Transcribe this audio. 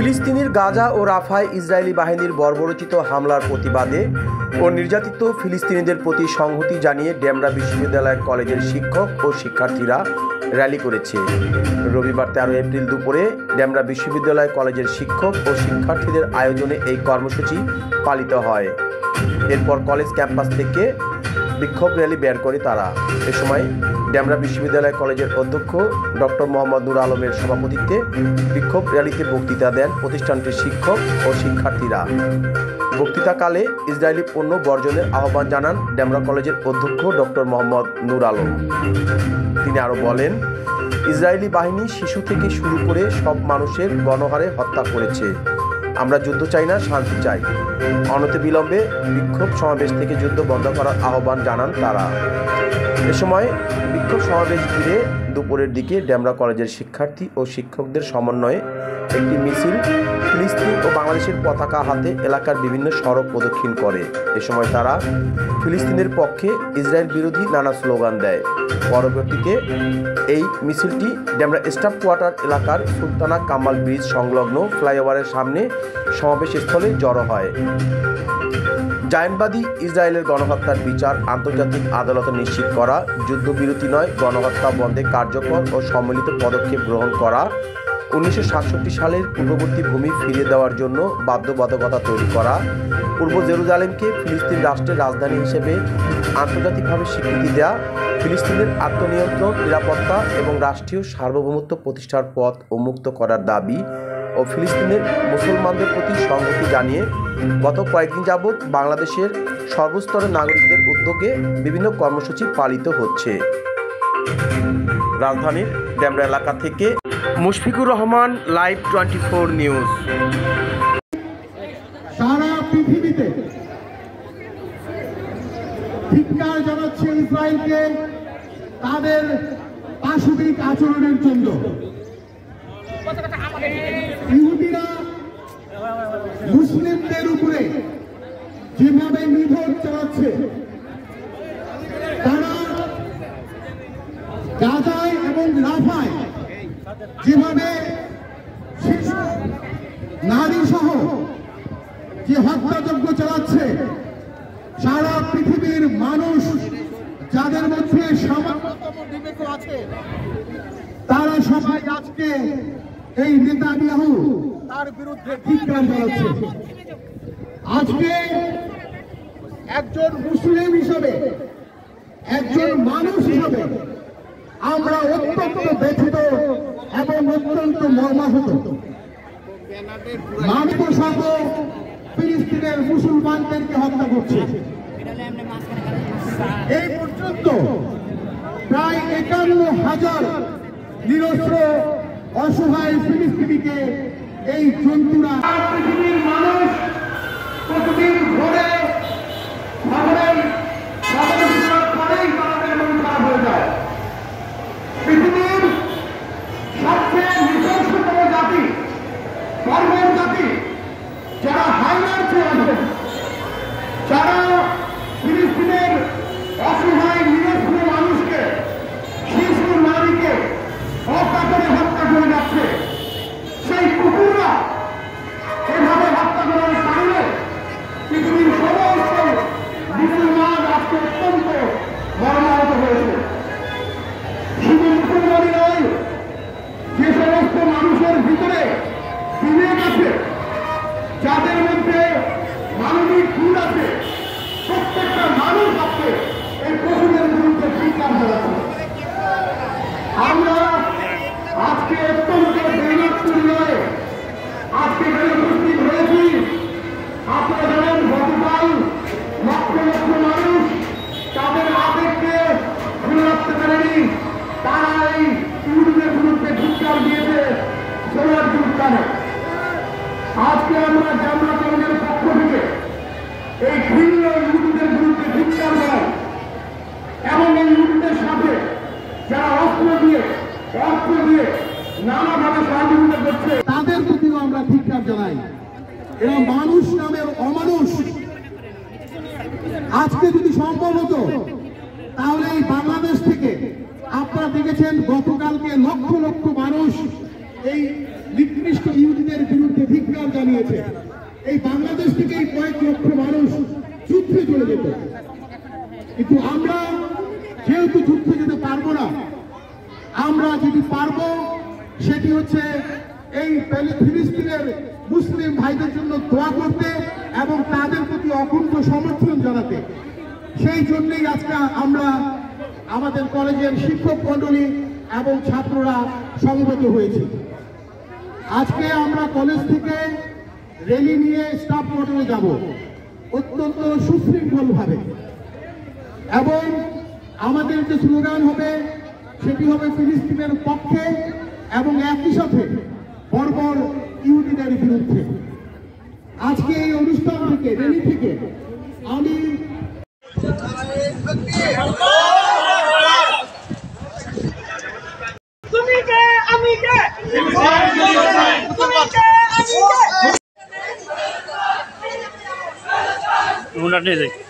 ফিলিস্তিনের গাজা ও রাফায় ইসরায়েলি বাহিনীর বর্বরোচিত হামলার প্রতিবাদে ও নির্যাতিত ফিলিস্তিনিদের প্রতি সংহতি জানিয়ে ডেমরা বিশ্ববিদ্যালয় কলেজের শিক্ষক ও শিক্ষার্থীরা র্যালি করেছে। রবিবার 13 এপ্রিল দুপুরে ডেমরা বিশ্ববিদ্যালয় কলেজের শিক্ষক ও শিক্ষার্থীদের আয়োজনে এই কর্মসূচি পালিত হয়। এরপর কলেজ ক্যাম্পাস থেকে বিক্ষোভ র্যালি বের করে তারা। এ সময় ডেমরা বিশ্ববিদ্যালয় কলেজের অধ্যক্ষ ডক্টর মোহাম্মদ নূর আলমের সভাপতিত্বে বিক্ষোভ র্যালিতে বক্তৃতা দেন প্রতিষ্ঠানটির শিক্ষক ও শিক্ষার্থীরা। বক্তৃতাকালে ইসরায়েলি পণ্য বর্জনের আহ্বান জানান ডেমরা কলেজের অধ্যক্ষ ডক্টর মোহাম্মদ নূর আলম। তিনি আরও বলেন, ইসরায়েলি বাহিনী শিশু থেকে শুরু করে সব মানুষের গণহারে হত্যা করেছে। আমরা যুদ্ধ চাই না, শান্তি চাই। অনতিবিলম্বে বিক্ষোভ সমাবেশ থেকে যুদ্ধ বন্ধ করার আহ্বান জানান তারা। এ সময় বিক্ষোভ সমাবেশ ঘিরে দুপুরের দিকে ডেমরা কলেজের শিক্ষার্থী ও শিক্ষকদের সমন্বয়ে একটি মিছিল ফিলিস্তিন ও বাংলাদেশের পতাকা হাতে এলাকার বিভিন্ন সড়ক প্রদক্ষিণ করে। এ সময় তারা ফিলিস্তিনের পক্ষে ইসরায়েল বিরোধী নানা স্লোগান দেয়। পরবর্তীতে এই মিছিলটি ডেমরা স্টাফ কোয়ার্টার এলাকার সুলতানা কামাল ব্রিজ সংলগ্ন ফ্লাইওভারের সামনে সমাবেশস্থলে জড়ো হয়। জায়নবাদী ইসরায়েলের গণহত্যার বিচার আন্তর্জাতিক আদালতে নিশ্চিত করা, যুদ্ধবিরতি নয় গণহত্যা বন্ধে কার্যকর ও সম্মিলিত পদক্ষেপ গ্রহণ করা, 1967 সালের পূর্ববর্তী ভূমি ফিরিয়ে দেওয়ার জন্য বাধ্যবাধকতা তৈরি করা, পূর্ব জেরুজালেমকে ফিলিস্তিন রাষ্ট্রের রাজধানী হিসেবে আন্তর্জাতিকভাবে স্বীকৃতি দেওয়া, ফিলিস্তিনের আত্মনিয়ন্ত্রণ, নিরাপত্তা এবং রাষ্ট্রীয় সার্বভৌমত্ব প্রতিষ্ঠার পথ উন্মুক্ত করার দাবি ও ফিলিস্তিনের মুসলমানদের প্রতি সংহতি জানিয়ে গত কয়েকদিন যাবৎ বাংলাদেশের সর্বস্তরের নাগরিকদের উদ্যোগে বিভিন্ন কর্মসূচি পালিত হচ্ছে। রাজধানীর ডেমরা এলাকা থেকে মুশফিকুর রহমান, লাইভ 24 নিউজ। সারা পৃথিবীতে ধিক্কার জানাচ্ছে ইসরায়েলকে তাদের পাশবিক আচরণের জন্য। ইহুদিরা মুসলিমদের উপরে যেভাবে নিধন চালাচ্ছে, তারা গাজায় এবং রাফায় যেভাবে শিশু নারী সহ যে হত্যাযজ্ঞ চালাচ্ছে, সারা পৃথিবীর মানুষ যাদের মধ্যে সামান্যতম বিবেক আছে তারা সবাই আজকে এই নেতানিয়াহু তার বিরুদ্ধে ধিক্কার জানাচ্ছে। আজকে একজন মুসলিম হিসেবে, একজন মানুষ হিসেবে আমরা অত্যন্ত ব্যথিত এবং অত্যন্ত মর্মাহত। মানুষ সহ ফিলিস্তিনের মুসলমানদেরকে হত্যা করছে। এই পর্যন্ত প্রায় 51,000 নিরস্ত্র অসহায় ফিলিস্তিনিকে এই জন্তুরা। পৃথিবীর মানুষ প্রতিদিন ঘরে পরেই তাদের মন খারাপ হয়ে যায়। পৃথিবীর সবচেয়ে নৃশংসতম জাতি, বর্বর জাতি, যারা হাইলাইটে আছে, যারা ফিলিস্তিনের অসহায় নিরস্ত্র মানুষকে, শিশু নারীকে অকাতরে হত্যা করে যাচ্ছে, সেই কুকুররা এভাবে হত্যা করার কারণে পৃথিবীর সমস্ত মুসলমান আজকে অত্যন্ত মর্মাহত হয়েছে। শুধু মুসলমানই নয়, যে সমস্ত মানুষের ভিতরে বিবেক আছে, যাদের মধ্যে মানবিক গুণ আছে, প্রত্যেকটা মানুষ আছে এই পশুদের বিরুদ্ধে ধিক্কার জানাচ্ছে। আমরা আজকে অত্যন্ত বেইমানপূর্ণ নয় আজকে উপস্থিত হয়েছি। আপনারা জানেন গতকাল লক্ষ লক্ষ মানুষ তাদের আবেগকে ধরে রাখতে পারেনি, তারা এই ইহুদিদের বিরুদ্ধে ধিক্কার দিয়েছে সোনার দুর্গানে। আজকে আমরা ডেমরা কলেজের পক্ষ থেকে এই ঘৃণ্য ইহুদিদের বিরুদ্ধে ধিক্কার জানাই এবং এই ইহুদিদের সাথে যারা অস্ত্র দিয়ে নানাভাবে সহযোগিতা করছে তাদের প্রতিও আমরা ধিক্কার জানাই। এরা মানুষ নামের অমানুষ। আজকে যদি সম্ভব হতো তাহলে এই বাংলাদেশ থেকে আপনারা দেখেছেন গতকালকে লক্ষ লক্ষ মানুষ এই নিকৃষ্ট ইহুদিদের বিরুদ্ধে জানিয়েছে এই বাংলাদেশ থেকে এই কয়েক লক্ষ মানুষ যুদ্ধে চলে যেত, কিন্তু আমরা যেহেতু যুদ্ধে যেতে পারবো না, আমরা যেটি পারবো সেটি হচ্ছে এই ফিলিস্তিনের মুসলিম ভাইদের জন্য দোয়া করতে এবং তাদের প্রতি অকুণ্ঠ সমর্থন জানাতে। সেই জন্যই আজকে আমরা আমাদের কলেজের শিক্ষক মণ্ডলী এবং ছাত্ররা সমবেত হয়েছি। আজকে আমরা কলেজ থেকে র্যালি নিয়ে স্টাফ কোয়ার্টারে যাব অত্যন্ত সুশৃঙ্খলভাবে, এবং আমাদের যে স্লোগান হবে সেটি হবে ফিলিস্তিনের পক্ষে এবং একই সাথে বর্বর ইহুদিদের বিরুদ্ধে। আজকে এই অনুষ্ঠান থেকে র্যালি থেকে আমি তুমি কে আমি কে তুমি কে আমি কে